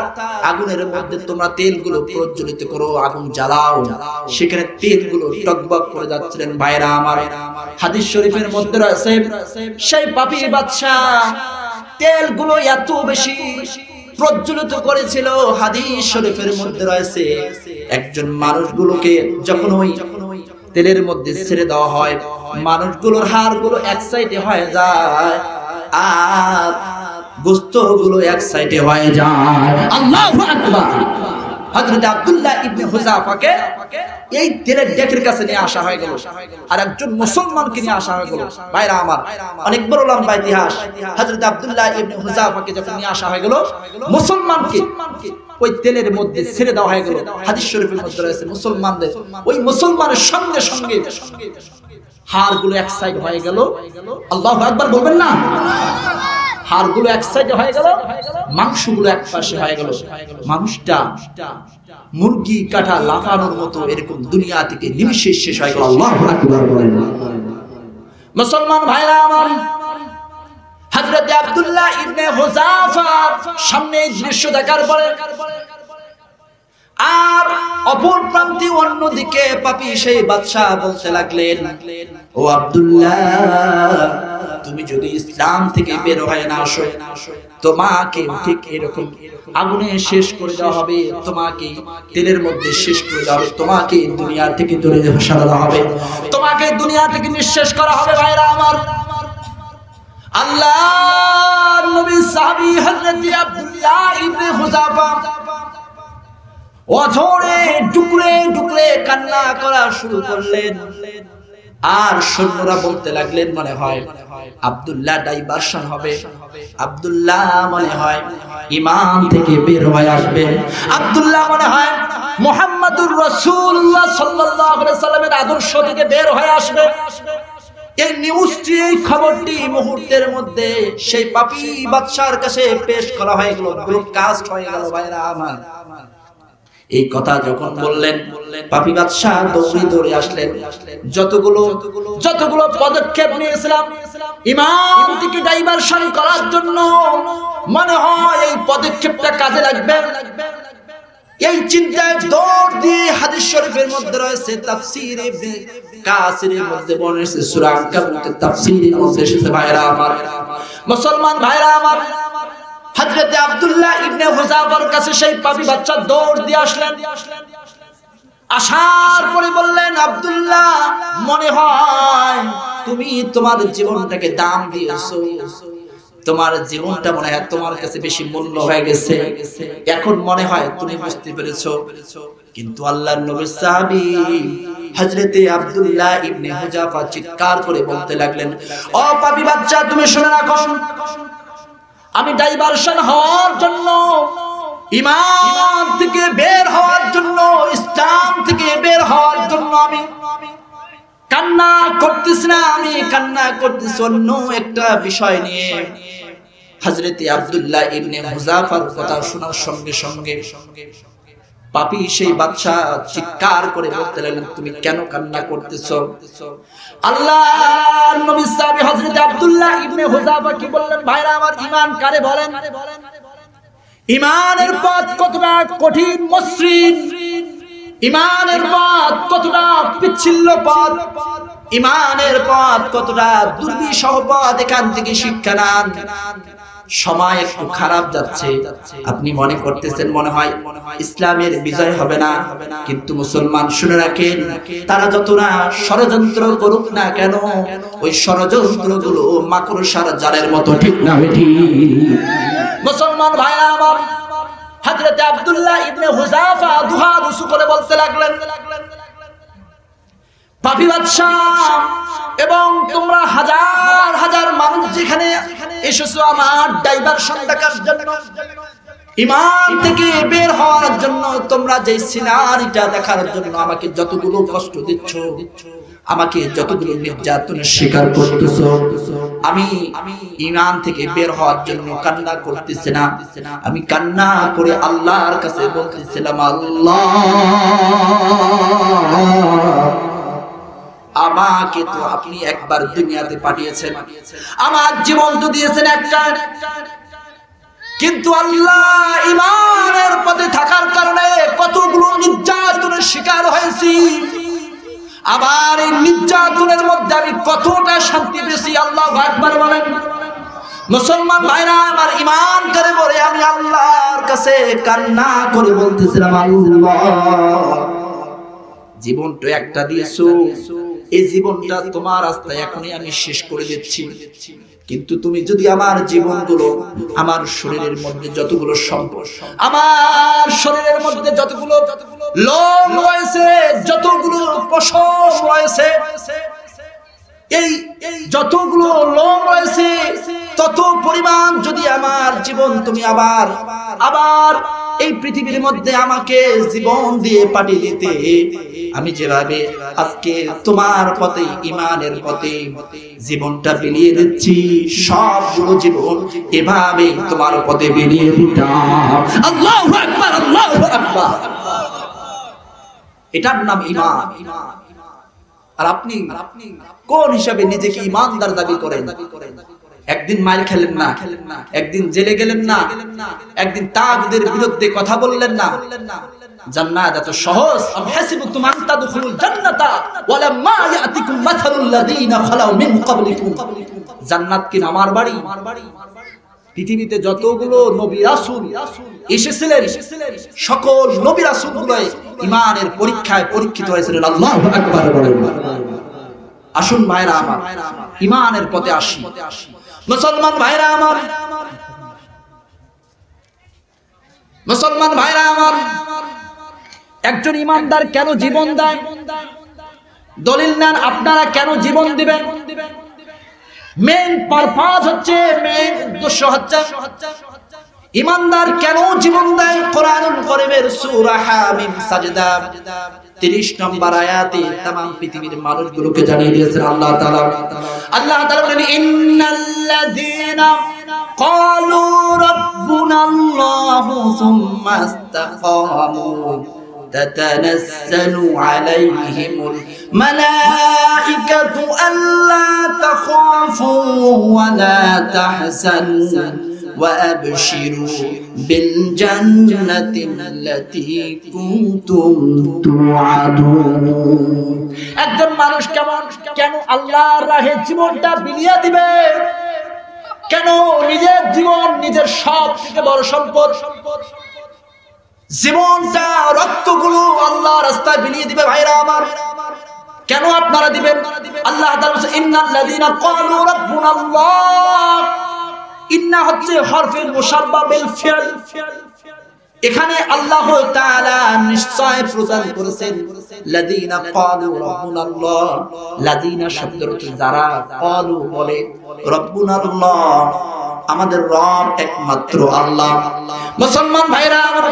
Speaker 1: আগুনের মধ্যে তোমরা তেলগুলো প্রজ্বলিত করো, আগুন জ্বালাও। সেখানে তেলগুলো টকবক করে যাচ্ছিলেন। ভাইরা আমার, হাদিস শরীফের মধ্যে রয়েছে সেই পাপী বাদশা তেলগুলো এত বেশি প্রজ্বলিত করেছিল। হাদিস শরীফের মধ্যে রয়েছে একজন মানুষগুলোকে যখন ওই তেলের মধ্যে ছেড়ে দেওয়া হয়, মানুষগুলোর হাড়গুলো এক সাইডে হয়ে যায় আর গোশতগুলো এক সাইডে হয়ে যায়। আল্লাহু আকবার। হযরত আব্দুল্লাহ ইবনে হুযাফাকে এই তেলের ডেকের কাছে নিয়ে আসা হয়ে গেল, আর একজন মুসলমানকে নিয়ে আসা হয়ে গেল। ভাইরা আমার, অনেক বড় লম্বা ইতিহাস। হযরত আব্দুল্লাহ ইবনে হুযাফাকে যখন নিয়ে আসা হয়ে গেল, মুসলমানকে ওই তেলের মধ্যে ছেড়ে দেওয়া হয়ে গেল। হাদিস শরীফের মধ্যে রয়েছে মুসলমানদের ওই মুসলমানের সঙ্গে সঙ্গে হাড়গুলো এক সাইড হয়ে গেল। আল্লাহু আকবার বলবেন না? হাড়গুলো এক সাইডে হয়ে গেল, মাংসগুলো এক পাশে হয়ে গেল। মানুষটা মুরগি কাটা লাফানোর মতো এরকম দুনিয়া থেকে নিমিষে শেষ হয়ে গেল। আল্লাহু আকবার বলেন। মুসলমান ভাইরা আমার, হযরত আব্দুল্লাহ ইবনে হুযাফা সামনে দৃশ্য দেখার পরে আর অপর প্রান্তে অন্যদিকে পাপী সেই বাদশা বলতে লাগলেন, ও আব্দুল্লাহ, তুমি যদি ইসলাম থেকে বের হয়ে না আসো, তোমাকে ঠিক এরকম আগুনে শেষ করে দেওয়া হবে, তোমাকে তেলের মধ্যে শেষ করে দেওয়া হবে, তোমাকে দুনিয়া থেকে দূরে সরানো দেওয়া হবে, তোমাকে দুনিয়া থেকে নিঃশেষ করা হবে। ভাইরা আমার, আল্লাহর নবী সাহাবী হযরত আব্দুল্লাহ ইবনে হুযাফা অঝরে টুকরে টুকরে কান্না করা শুরু করলেন। আর সৈন্যরা বলতে লাগলেন, মনে হয় আব্দুল্লাহ ডাইভার্সন হবে, আব্দুল্লাহ মনে হয় ঈমান থেকে বের হয়ে আসবে, আব্দুল্লাহ মনে হয় মুহাম্মাদুর রাসূলুল্লাহ সাল্লাল্লাহু আলাইহি সাল্লামের আদর্শ থেকে বের হয়ে আসবে। এই নিউজটি, এই খবরটি মুহূর্তের মধ্যে সেই পাপী বাদশার কাছে পেশ করা হয়ে গেল, ব্রডকাস্ট হয়ে গেল। ভাইরা আমার, এই কথা যখন বললেন, পাপী বাদশা দৌড়ে আসলেন। যতগুলো পদক্ষেপ নিয়েছিলাম ঈমান থেকে ডাইভারশন করার জন্য, মনে হয় এই পদক্ষেপটা কাজে লাগবে, এই চিন্তায় দৌড় দিয়ে হাদিস শরীফের মধ্যে রয়েছে, তাফসীর ইবনে কাসিরের মধ্যে বর্ণিত হয়েছে, সূরা আনকাবুতের তাফসীরের মধ্যে এসেছে। ভাইরা আমার, মুসলমান ভাইরা আমার, হযরত আব্দুল্লাহ ইবনে হুযাফার কাছে সেই পাপী বাদশা দৌড় দিয়ে আসলেন। আসার পরে বললেন, আব্দুল্লাহ, মনে হয় তুমি তোমার জীবনটাকে দাম দিয়েছো, তোমার জীবনটা মনে হয় তোমার কাছে বেশি মূল্য হয়ে গেছে, এখন মনে হয় তুমি বুঝতে পেরেছো। কিন্তু আল্লাহর নবীর সাহাবী হযরত আব্দুল্লাহ ইবনে হুযাফা চিৎকার করে বলতে লাগলেন, ও পাপী বাদশা, তুমি শুনে রাখো, আমি ডাইভারশন হওয়ার জন্য, ঈমান থেকে বের হওয়ার জন্য, ইসলাম থেকে বের হওয়ার জন্য আমি কান্না করতেছি না, আমি কান্না করতেছি অন্য একটা বিষয় নিয়ে। হযরত আব্দুল্লাহ ইবনে হুযাফার কথা শোনার সঙ্গে সঙ্গে পাপী সেই বাদশা চিৎকার করে বলতে লাগলেন, তুমি কেন কান্না করতেছো? আল্লাহর নবী সাহাবী হযরত আব্দুল্লাহ ইবনে হুযাফা কি বললেন? ভাইরা আমার, ঈমান কারে বলেন? ঈমানের পথ কতটা কঠিন মসৃণ, ঈমানের পথ কতটা পিচ্ছিল পথ, ঈমানের পথ কতটা দুর্বিষহ পথ, এখান থেকে শিক্ষা নেন। সময় একটু খারাপ যাচ্ছে, আপনি মনে করতেছেন মনে হয় ইসলামের বিজয় হবে না, কিন্তু মুসলমান শুনে রাখেন, তারা যত না ষড়যন্ত্র করুক না কেন, ওই ষড়যন্ত্রগুলো মাকড়সার জালের মতো, ঠিক না বেঠি? মুসলমান ভাইরা আমার, হযরত আব্দুল্লাহ ইবনে হুযাফা দুহাত উঁচু করে বলতে লাগলেন, পাপী বাদশা এবং তোমরা হাজার হাজার মানুষ যেখানে এসেছো আমার ডাইভারশন দেখার জন্য, ঈমান থেকে বের হওয়ার জন্য, তোমরা যে সিনারিটা দেখার জন্য আমাকে যতগুলো কষ্ট দিচ্ছ, আমাকে যতগুলো নির্যাতনের শিকার করতেছো, আমি ঈমান থেকে বের হওয়ার জন্য কান্না করতেছি না, আমি কান্না করে আল্লাহর কাছে বলতেছিলাম, আল্লাহ, আমাকে তো আপনি একবার দুনিয়াতে পাঠিয়েছেন, আমার জীবন তো দিয়েছেন একটা, কিন্তু আল্লাহ, ঈমানের পথে থাকার কারণে কতগুলো নির্যাতনের শিকার হয়েছি, আবার এই নির্যাতনের মধ্যে আমি কতটা শান্তি পেয়েছি। আল্লাহু আকবার বলেন। মুসলমান ভাইরা আমার, ঈমান করে বলে আমি আল্লাহর কাছে কান্না করে বলতেছিলাম, আল্লাহ, জীবনটা একটা দিয়েছো, এই জীবনটা তোমার রাস্তায় এখনই আমি শেষ করে দিচ্ছি, কিন্তু তুমি যদি আমার জীবনগুলো, আমার শরীরের মধ্যে যতগুলো সম্পদ, আমার শরীরের মধ্যে যতগুলো লোম রয়েছে, যতগুলো পশম রয়েছে, এই যতগুলো লোম রয়েছে, তত পরিমাণ যদি আমার জীবন তুমি আবার এই পৃথিবীর মধ্যে আমাকে জীবন দিয়ে পাঠিয়ে দিতে, আমি যেভাবে আজকে তোমার পথে ঈমানের পথে জীবনটা বিলিয়ে দিচ্ছি, সবগুলো জীবন এভাবে তোমার পথে বিলিয়ে দিতাম। আল্লাহু আকবার, আল্লাহু আকবার। এটার নাম ঈমান। আর আপনি কোন হিসাবে নিজেকে ঈমানদার দাবি করেন? একদিন মার খেলেন না, একদিন জেলে গেলেন না, একদিন তাগুদের বিরুদ্ধে কথা বললেন না। জান্নাত এত সহজ? আম হাসিবতুম আন তাদখুলুল জান্নাতা ওয়ালাম্মা ইয়াতিকুম মাসালুল লাযিনা খালাউ মিন ক্বাবলিকুম। জান্নাত কি আমার বাড়ি? পৃথিবীতে যতগুলো নবী রাসূল এসেছিলেন, সকল নবী রাসূলগুলো ঈমানের পরীক্ষায় পরীক্ষিত হয়েছিলেন। আল্লাহু আকবার বলেন। আসুন ভাইরা আমার, ঈমানের পথে আসি। মুসলমান ভাইরা আমার, মুসলমান ভাইরা আমার, একজন ঈমানদার কেন জীবন দেয়? দলিল নেন, আপনারা কেন জীবন দিবেন? মেইন পারপাস হচ্ছে, মেইন উদ্দেশ্য হচ্ছে ঈমানদার কেন জীবন দেয়। কোরআনুল কারীমের সূরা হামিম সাজদা 30 নম্বর আয়াতে तमाम পৃথিবীর মানুষগুলোকে জানিয়ে দিয়েছেন আল্লাহ তাআলা। আল্লাহ তাআলা বলেন, ইন্নাল্লাযীনা ক্বালু রাব্বুনাল্লাহু সুম্মা ইসতাকামু تتنزل عليهم الملائكة ألا تخافوا ولا تحزنوا وأبشروا بالجنة التي كنتم توعدون। একজন মানুষ কেন আল্লাহর রাহে জীবনটা বিলিয়ে দিবে? কেন নিজের জীবন, নিজের সবথেকে বড় সম্পদ জীবনটা, রক্তগুলো আল্লাহর রাস্তায় বিলিয়ে দিবে? ভাইরা আমার, কেন আপনারা দিবেন? আল্লাহ তাআলা বলেন, ইন্নাল্লাযীনা ক্বালু রাব্বুনাল্লাহ। ইন্না হচ্ছে হরফে মুশাব্বা বিল ফিল। এখানে আল্লাহ তাআলা নিশ্চয় প্রদান করেছেন লাযীনা ক্বালু রাব্বুনাল্লাহ। লাযীনা শব্দের অর্থ যারা, ক্বালু বলে, রাব্বুনাল্লাহ আমাদের রব একমাত্র আল্লাহ। মুসলমান ভাইরা আমার,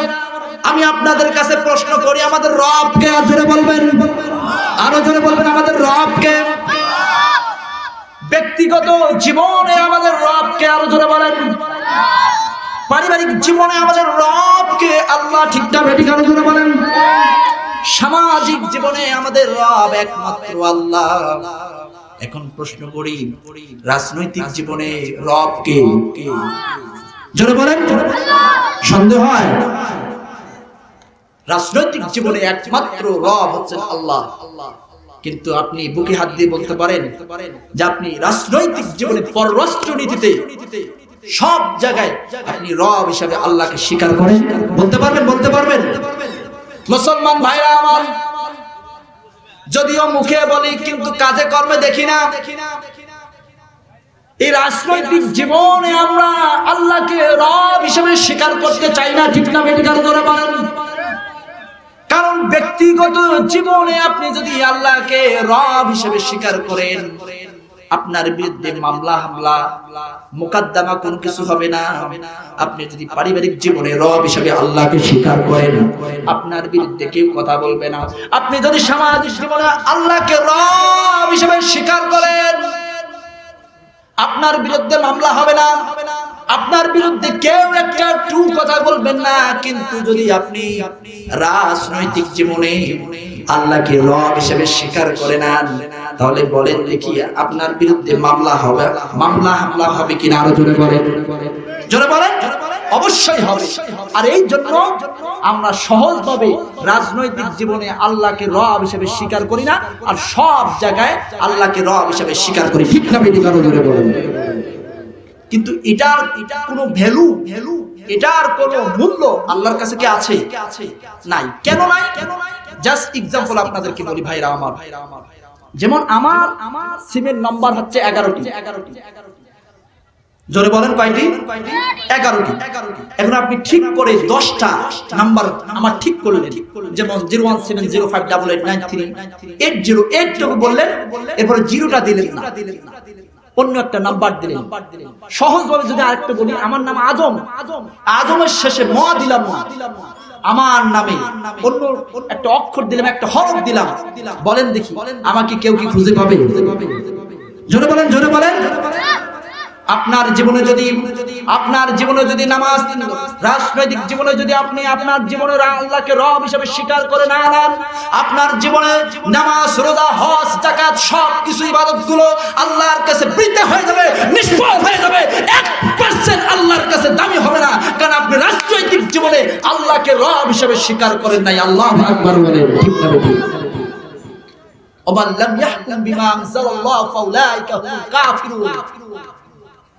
Speaker 1: আমি আপনাদের কাছে প্রশ্ন করি, আমাদের রব কে? জোরে বলবেন, আরো জোরে বলবেন, আমাদের রব কে? ব্যক্তিগত জীবনে আমাদের রব কে? আরো জোরে বলেন। পারিবারিক জীবনে আমাদের রব কে? আল্লাহ। ঠিক না বেঠিক? আরো জোরে বলেন। সামাজিক জীবনে আমাদের রব একমাত্র আল্লাহ। এখন প্রশ্ন করি, রাজনৈতিক জীবনে রব কে? জোরে বলেন। সন্দেহ হয়? রাজনৈতিক জীবনে একমাত্র রব হচ্ছেন আল্লাহ। কিন্তু আপনি বুকে হাত দিয়ে বলতে পারেন যে আপনি রাজনৈতিক জীবনে, পররাষ্ট্র নীতিতে, সব জায়গায় আপনি রব হিসাবে আল্লাহকে স্বীকার করেন? বলতে পারবেন? বলতে পারবেন? মুসলমান ভাইরা আমার, যদিও মুখে বলি কিন্তু কাজে কর্মে দেখি না। এই রাজনৈতিক জীবনে আমরা আল্লাহকে রব হিসেবে স্বীকার করতে চাই না। ঠিক না বেঠিক? ধরে বলেন। কারণ ব্যক্তিগত জীবনে আপনি যদি আল্লাহকে রব হিসেবে স্বীকার করেন, আপনার বিরুদ্ধে মামলা হামলা মোকদ্দমা কোনো কিছু হবে না। আপনি যদি পারিবারিক জীবনে রব হিসেবে আল্লাহকে স্বীকার করেন, আপনার বিরুদ্ধে কেউ কথা বলবে না। আপনি যদি সামাজিক জীবনে আল্লাহকে রব হিসেবে স্বীকার করেন, আপনার বিরুদ্ধে মামলা হবে না, আপনার বিরুদ্ধে কেউ একটা টু কথা বলবেন না। কিন্তু যদি আপনি রাজনৈতিক জীবনে আল্লাহকে রব হিসেবে স্বীকার করে নেন, তাহলে বলেন দেখি আপনার বিরুদ্ধে মামলা হবে, মামলা হামলা হবে কিনা? আরো জোরে বলেন, জোরে বলেন। অবশ্যই হবে। আর এই জন্য আমরা সহজভাবে রাজনৈতিক জীবনে আল্লাহকে রব হিসেবে স্বীকার করি না, আর সব জায়গায় আল্লাহকে রব হিসেবে স্বীকার করি। ঠিক না বেঠিক? আরো জোরে বলেন। কিন্তু এটার কোনো ভ্যালু, এটার কোনো মূল্য আল্লাহর কাছে কি আছে? নাই। কেন নাই? জাস্ট এক্সাম্পল আপনাদেরকে বলি ভাইরা আমার। যেমন আমার সিমের নাম্বার হচ্ছে 11টি। জোরে বলেন কয়টি? 11টি। এখন আপনি ঠিক করে 10টা নাম্বার আমার ঠিক করলেন। যেমন 01705889380 বললেন, এরপরে জিরোটা দিলেন না। অন্য একটা নাম্বার দিলেন। সহজভাবে যদি আরেকটা বলি, আমার নাম আজম, আজমের শেষে ম দিলাম না, আমার নামে অন্য একটা অক্ষর দিলাম, একটা হরফ দিলাম। বলেন দেখি আমাকে কেউ কি খুঁজে পাবে? জোরে বলেন, জোরে বলেন। আপনার জীবনে যদি নামাজ, রাজনৈতিক জীবনে যদি আপনি আপনার জীবনের আল্লাহকে রব হিসেবে স্বীকার করে না নেন, আপনার জীবনে নামাজ, রোজা, হজ, যাকাত সব কিছু ইবাদতগুলো আল্লাহর কাছে বৃথা হয়ে যাবে, নিষ্ফল হয়ে যাবে, 1% আল্লাহর কাছে দামি হবে না। কারণ আপনি রাজনৈতিক জীবনে আল্লাহকে রব হিসেবে স্বীকার করেন নাই। আল্লাহু আকবার বলেন, ঠিক না বেঠিক? ওমান লাম ইয়াহকুম বিমা আনজালাল্লাহু ফাউলাইকা হুমুল কাফিরুন।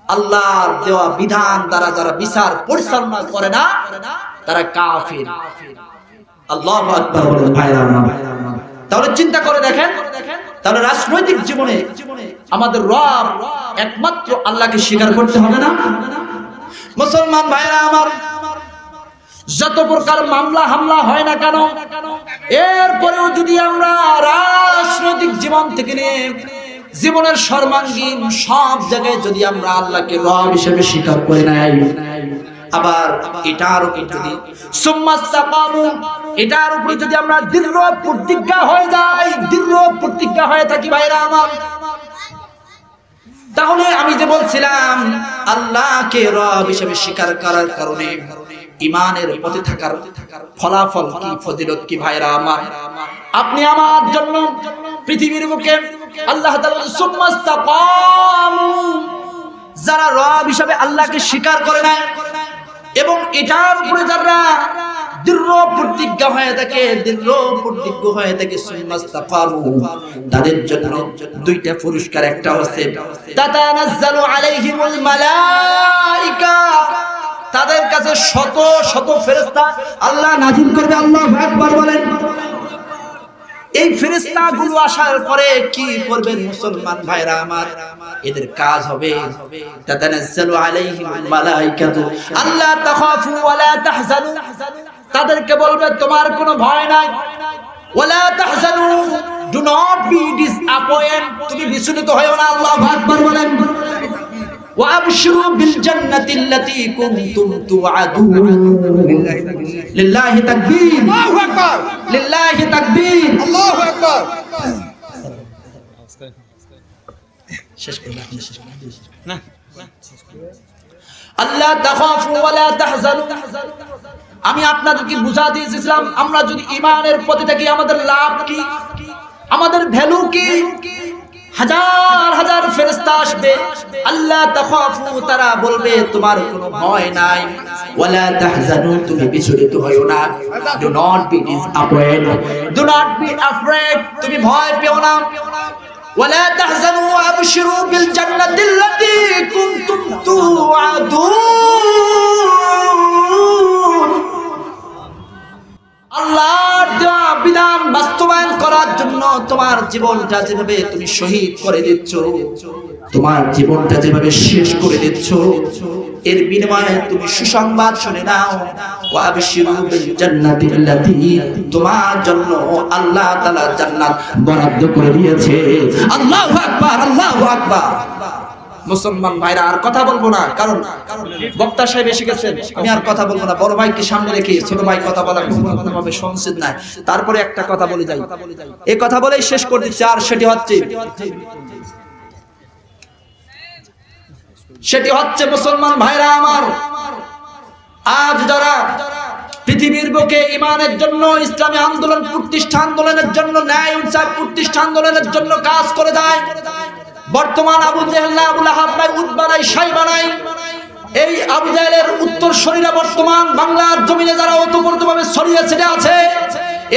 Speaker 1: আল্লাহর দেওয়া বিধান দ্বারা যারা বিচার পরিচালনা করে না তারা কাফির। আল্লাহু আকবার বলেন ভাইরা আমার। তাহলে চিন্তা করে দেখেন, তাহলে রাজনৈতিক জীবনে আমাদের রব একমাত্র আল্লাহকে স্বীকার করতে হবে না? মুসলমান ভাইরা আমার, যত প্রকার মামলা হামলা হয় না কেন, এরপরেও যদি আমরা রাজনৈতিক জীবন থেকে নিয়ে জীবনের সর্বাঙ্গীন সব জায়গায় যদি আমরা আল্লাহকে রব হিসেবে স্বীকার করে নাই, আবার এটার উপর যদি সুম্মাস্তাকামু, এটার উপরে যদি আমরা দৃঢ় প্রতিজ্ঞা হয়ে যাই, দৃঢ় প্রতিজ্ঞা হয়ে থাকি ভাইরা আমার, তাহলে আমি যে বলছিলাম আল্লাহকে রব হিসেবে স্বীকার করার কারণে ঈমানের পথে থাকার ফলাফল কি, ফজিলত কি ভাইরা আমার? আপনি আমার জন্য পৃথিবীর বুকে আল্লাহ তাআলা সুম্মাস্তাকামু, যারা রব হিসেবে আল্লাহকে স্বীকার করে না এবং এটার উপরে যারা দৃঢ় প্রতিজ্ঞা হয়ে থাকে, সুম্মাস্তাকামু, তাদের জন্য দুইটা পুরস্কার। একটা হচ্ছে তাতানাজ্জালু আলাইহিমুল মালাইকা, তাদের কাছে শত শত ফেরেশতা আল্লাহ নাযিল করবে। আল্লাহু আকবার বলেন। এই ফেরেশতাগুলো আসার পরে কি করবেন মুসলমান ভাইরা আমার? এদের কাজ হবে তাতানাজ্জালু আলাইহিমুল মালাইকাতু আল্লা তাখাফু ওয়া লা তাহজানু, তাদেরকে বলবে তোমার কোনো ভয় নাই, ওয়া লা তাহজানু, ডু নট বি ডিসঅ্যাপয়েন্ট, তুমি বিচলিত হয়ো না। আল্লাহু আকবার বলেন। ওয়া আবশিরু বিল জান্নাতি আল্লাতী কুনতুম তুআদুন। লিল্লাহি তাকবীর, আল্লাহু আকবার, লিল্লাহি তাকবীর, আল্লাহু আকবার। শেষ করুন না, আল্লাহ তাখাফু ওয়া লা তাহজানু। আমি আপনাদেরকে বুঝা দিয়েছিলাম আমরা যদি ঈমানের পথে থাকি আমাদের লাভ কি, আমাদের ভ্যালু কি। হাজার হাজার ফেরেশতা আসবে, আল্লাহ তাখাফু, তারা বলবে তোমার কোনো ভয় নাই, ওয়ালা তাহজানু, তুমি বিচলিত হয়ো না, do not be disappoint, do not be afraid, তুমি ভয় পেও না। ওয়ালা তাহজানু ওয়া আবশিরু বিল জান্নাতি আল্লাতী কুনতুম তুআদুন। আল্লাহর দেওয়া বিধান বাস্তবায়ন করার জন্য তোমার জীবনটা যেভাবে তুমি শহীদ করে দিচ্ছ, তোমার জীবনটা যেভাবে শেষ করে দিচ্ছ, এর বিনিময়ে তুমি সুসংবাদ শুনে নাও। ওয়া আবশিরু বিল জান্নাতি আল্লাতী, তোমার জন্য আল্লাহ তাআলা জান্নাত বরাদ্দ করে দিয়েছে। আল্লাহু আকবার, আল্লাহু আকবার। মুসলমান ভাইরা আর কথা বলবো না, কারণ বক্তা সাহেব এসে গেছেন, আমি আর কথা বলবো না। বড় ভাইকে সামনে রেখে ছোট ভাই কথা বলা কোনোভাবে সংসদ নাই। তারপরে একটা কথা বলে যাই, এই কথা বলেই শেষ করে দিচ্ছি। আর সেটি হচ্ছে মুসলমান ভাইরা আমার, আজ যারা পৃথিবীর বুকে ঈমানের জন্য, ইসলামী আন্দোলন প্রতিষ্ঠা আন্দোলনের জন্য, ন্যায় ইনসাফ প্রতিষ্ঠা আন্দোলনের জন্য কাজ করে যায়, বর্তমান আবু জেহেল, আবু লাহাব নাই, উতবা নাই, শাইবা নাই, এই আবু জেহেলের উত্তরসূরিরা বর্তমান বাংলার জমিনে যারা ওতপ্রোতভাবে ছড়িয়ে ছিটে আছে,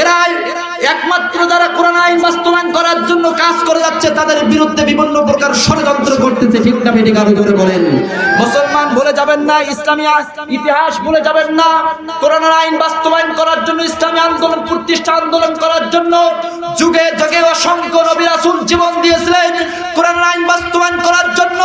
Speaker 1: এরাই একমাত্র যারা কোরআন আইন বাস্তবায়ন করার জন্য কাজ করে যাচ্ছে, তাদের বিরুদ্ধে বিভিন্ন প্রকার ষড়যন্ত্র করতেছে। ঠিক না বেঠিক? আরো জোরে বলেন। মুসলমান ভুলে যাবেন না, ইসলামী ইতিহাস ভুলে যাবেন না। কোরআন আইন বাস্তবায়ন করার জন্য, ইসলামী আন্দোলন প্রতিষ্ঠা আন্দোলন করার জন্য যুগে যুগে অসংখ্য নবী রাসূল জীবন দিয়েছিলেন। কোরআন আইন বাস্তবায়ন করার জন্য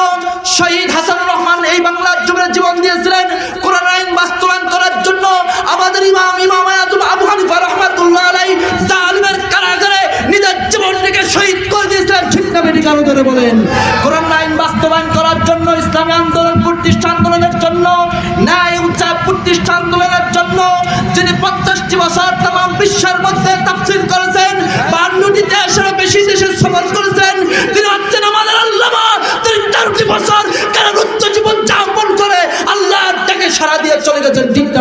Speaker 1: শহীদ হাসানুর রহমান এই বাংলার জমিনে জীবন দিয়েছিলেন। কোরআন আইন বাস্তবায়ন করার জন্য আমাদের ইমাম আযম আবু হানিফা রাহমাতুল্লাহ আলাইহি জালিমের কারাগারে নিজের জীবনটাকে শহীদ করে দিয়েছিলেন। ঠিক না বেঠিক? আরো জোরে বলেন। কোরআন আইন বাস্তবায়ন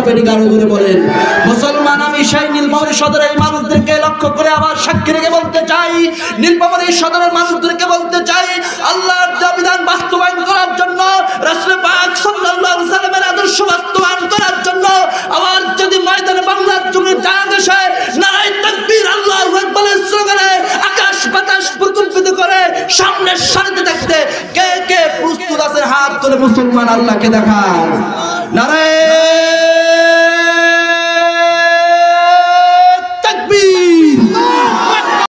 Speaker 1: চাপে গাড়ো করে বলেন। মুসলমান, আমি সেই নীলফামারী সদরের এই মানুষদেরকে লক্ষ্য করে আবার সাক্ষী রেখে বলতে চাই, নীলফামারী সদরের মানুষদেরকে বলতে চাই, আল্লাহর বিধান বাস্তবায়ন করার জন্য, রাসূল পাক সাল্লাল্লাহু আলাইহি সাল্লামের আদর্শ বাস্তবায়ন করার জন্য আবার যদি ময়দানে বাংলার জমিনে জানাজা দেশে নারায়ে তাকবীর আল্লাহু আকবার স্লোগানে আকাশ বাতাস প্রকম্পিত করে সামনের সারিতে থাকতে কে কে প্রস্তুত আছেন হাত তুলে মুসলমান আল্লাহকে দেখান। নারায়ে